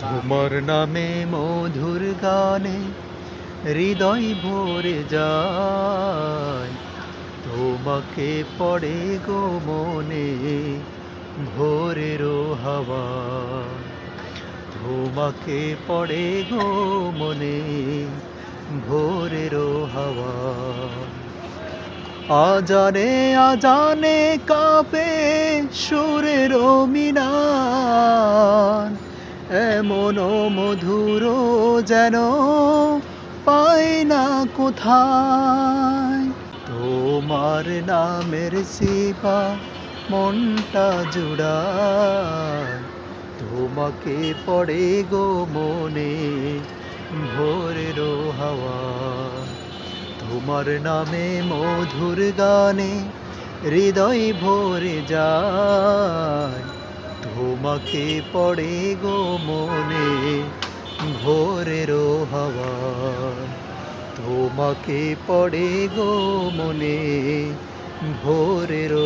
তোমার নামে মধুর গানে হৃদয় ভরে যায়, তোমাকে পড়ে গো মনে ভোরেরও হাওয়া, তোমাকে পড়ে গো মনে ভোরেরও হাওয়া। আজানে আজানে কাঁপে সুরের মিনার, এমন মধুর যেন পাই না কোথায়। তোমার নামের সিপা মনটা জুড়ায়, তোমাকে পড়ে গো মনে ভোরেরও হাওয়া। তোমার নামে মধুর গানে হৃদয় ভরে যায়, তোমাকে পড়ে গো মনে ভোরেরও হাওয়া, তোমাকে পড়ে গো মনে ভোরেরও